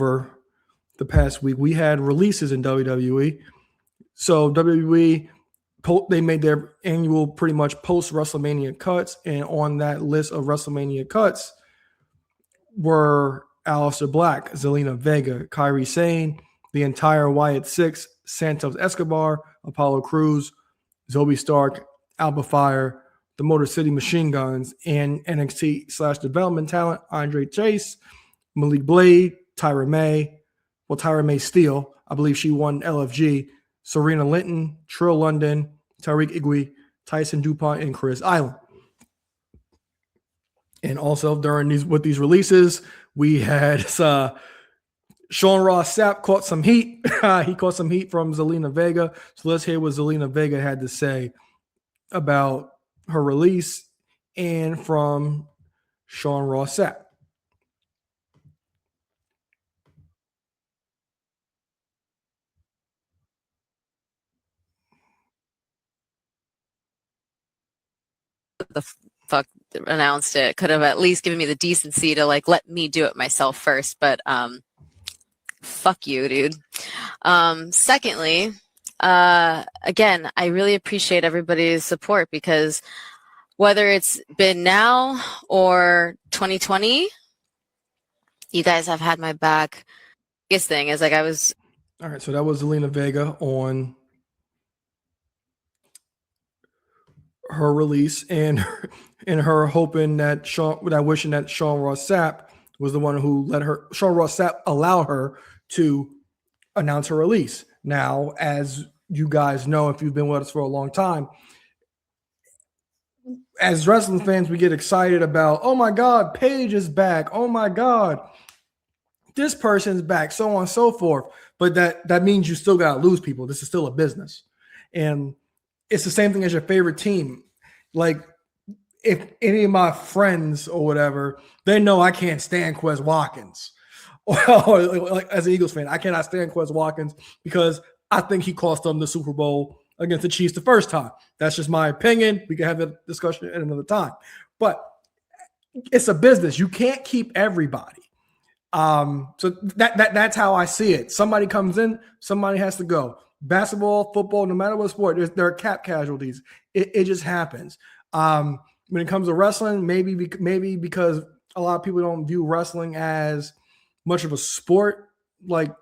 over the past week, we had releases in WWE. So WWE, they made their annual pretty much post-WrestleMania cuts, and on that list of WrestleMania cuts were Aleister Black, Zelina Vega, Kairi Sane, the entire Wyatt Sicks, Santos Escobar, Apollo Crews, Zoe Stark, Alba Fire, the Motor City Machine Guns, and NXT/development talent Andre Chase, Malik Blade, Tyra May Steele, I believe she won LFG, Serena Linton, Trill London, Tariq Igwe, Tyson DuPont, and Chris Island. And also during these releases, we had Sean Ross Sapp caught some heat. He caught some heat from Zelina Vega. So let's hear what Zelina Vega had to say about her release and from Sean Ross Sapp. The fuck announced it. Could have at least given me the decency to let me do it myself first, but fuck you, dude. Secondly, again, I really appreciate everybody's support, because whether it's been now or 2020, you guys have had my back. Biggest thing is all right, so that was Zelina Vega on her release, and her hoping that wishing that Sean Ross Sapp was the one who Sean Ross Sapp allow her to announce her release. Now, as you guys know, if you've been with us for a long time, as wrestling fans, we get excited about, oh my God, Paige is back. Oh my God, this person's back, so on and so forth. But that means you still got to lose people. This is still a business. And it's the same thing as your favorite team. Like, if any of my friends or whatever, they know I can't stand Quez Watkins. Or as an Eagles fan, I cannot stand Quez Watkins because I think he cost them the Super Bowl against the Chiefs the first time. That's just my opinion. We can have that discussion at another time. But it's a business. You can't keep everybody. So that's how I see it. Somebody comes in, somebody has to go. Basketball, football, no matter what sport, there are cap casualties. It just happens. When it comes to wrestling, maybe because a lot of people don't view wrestling as much of a sport like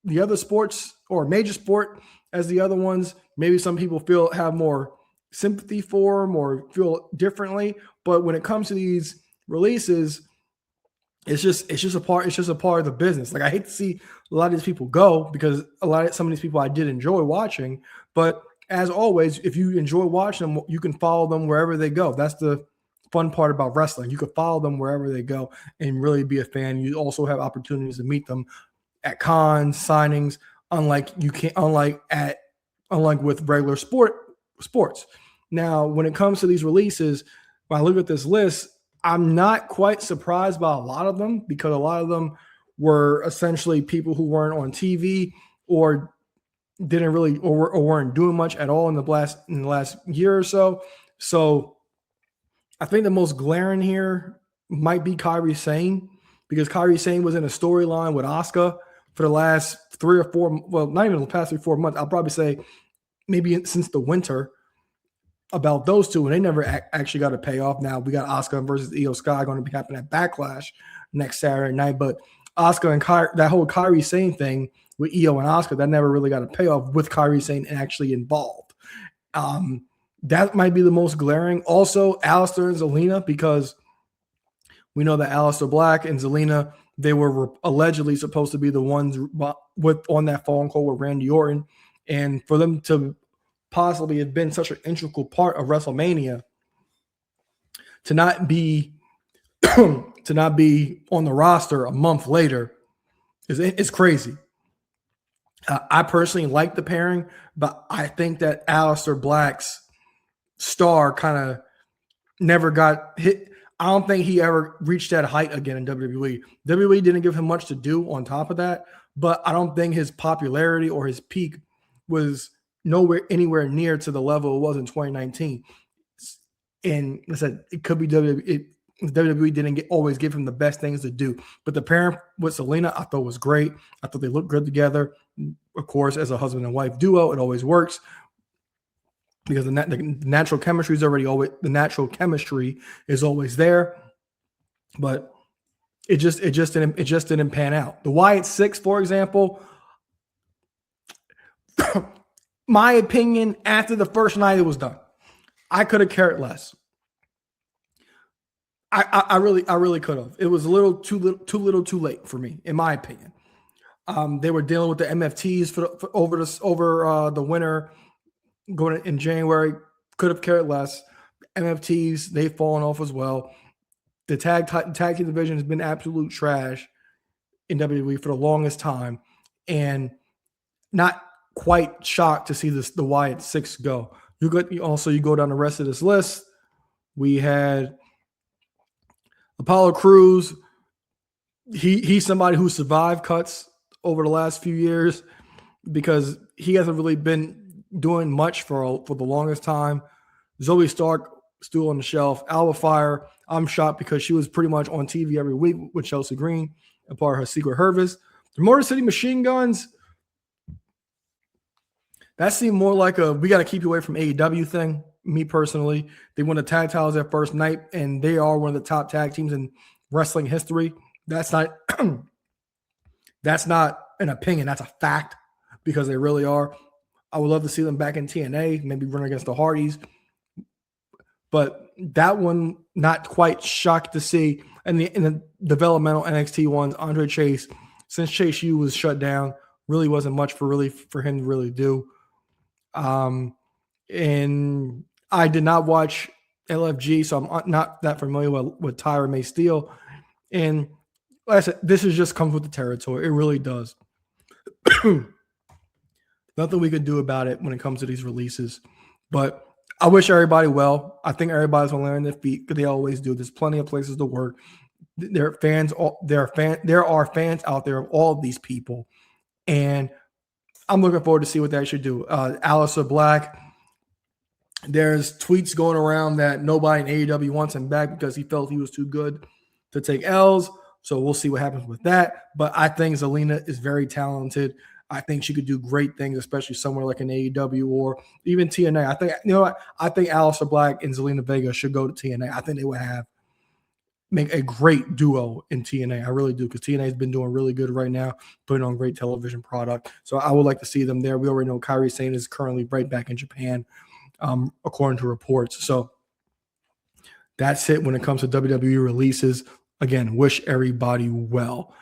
the other sports, or major sport as the other ones. Maybe some people have more sympathy for them or feel differently. But when it comes to these releases, it's just a part of the business. Like, I hate to see a lot of these people go, because some of these people I did enjoy watching. But as always, if you enjoy watching them, you can follow them wherever they go. That's the fun part about wrestling. You can follow them wherever they go and really be a fan. You also have opportunities to meet them at cons, signings, unlike with regular sports. Now, when it comes to these releases, when I look at this list, I'm not quite surprised by a lot of them, because a lot of them were essentially people who weren't on TV or didn't really or weren't doing much at all in the last year or so. So I think the most glaring here might be Kairi Sane, because Kairi Sane was in a storyline with Asuka for the last 3 or 4, well, not even the past 3 or 4 months. I'll probably say maybe since the winter, about those two, and they never actually got a payoff. Now we got Asuka versus Io Sky going to be happening at Backlash next Saturday night, but Asuka and that whole Kairi Sane thing with Io and Asuka, that never really got a payoff with Kairi Sane actually involved. That might be the most glaring. Also, Aleister and Zelina, because we know that Aleister Black and Zelina, they were allegedly supposed to be the ones on that phone call with Randy Orton, and for them to possibly have been such an integral part of WrestleMania, to not be on the roster a month later is crazy. I personally like the pairing, but I think that Aleister Black's star kind of never got hit. I don't think he ever reached that height again in WWE. WWE didn't give him much to do on top of that, but I don't think his popularity or his peak was anywhere near to the level it was in 2019. And like I said, it could be WWE. WWE didn't always give him the best things to do. But the pairing with Zelina, I thought was great. I thought they looked good together. Of course, as a husband and wife duo, it always works because the natural chemistry is the natural chemistry is always there. But it just didn't pan out. The Wyatt Sicks, for example, my opinion, after the first night it was done, I could have cared less. I really could have. It was a little too late for me, in my opinion. They were dealing with the MFTs over the winter going in January. Could have cared less. MFTs, they've fallen off as well. The tag team division has been absolute trash in WWE for the longest time, and not quite shocked to see the Wyatt Sicks go. You go down the rest of this list. We had Apollo Crews. He's somebody who survived cuts over the last few years because he hasn't really been doing much for the longest time. Zoe Stark still on the shelf. Alba Fire, I'm shocked because she was pretty much on TV every week with Chelsea Green, a part of her Secret Service. The Motor City Machine Guns, that seemed more like a we got to keep you away from AEW thing. Me personally, they won the tag titles that first night, and they are one of the top tag teams in wrestling history. That's not an opinion. That's a fact because they really are. I would love to see them back in TNA, maybe run against the Hardys. But that one, not quite shocked to see. And in the developmental NXT ones, Andre Chase, since Chase U was shut down, really wasn't much for him to really do. And I did not watch LFG, so I'm not that familiar with Tyra May Steele. And like I said, this just comes with the territory. It really does. Nothing we can do about it when it comes to these releases. But I wish everybody well. I think everybody's going to land their feet because they always do. There's plenty of places to work. There are fans out there of all of these people. And I'm looking forward to see what they actually do. Aleister Black, there's tweets going around that nobody in AEW wants him back because he felt he was too good to take L's. So we'll see what happens with that. But I think Zelina is very talented. I think she could do great things, especially somewhere like an AEW or even TNA. I think Aleister Black and Zelina Vega should go to TNA. I think they would make a great duo in TNA. I really do, because TNA has been doing really good right now, putting on great television product. So I would like to see them there. We already know Kairi Sane is currently right back in Japan, according to reports. So that's it when it comes to WWE releases. Again, wish everybody well.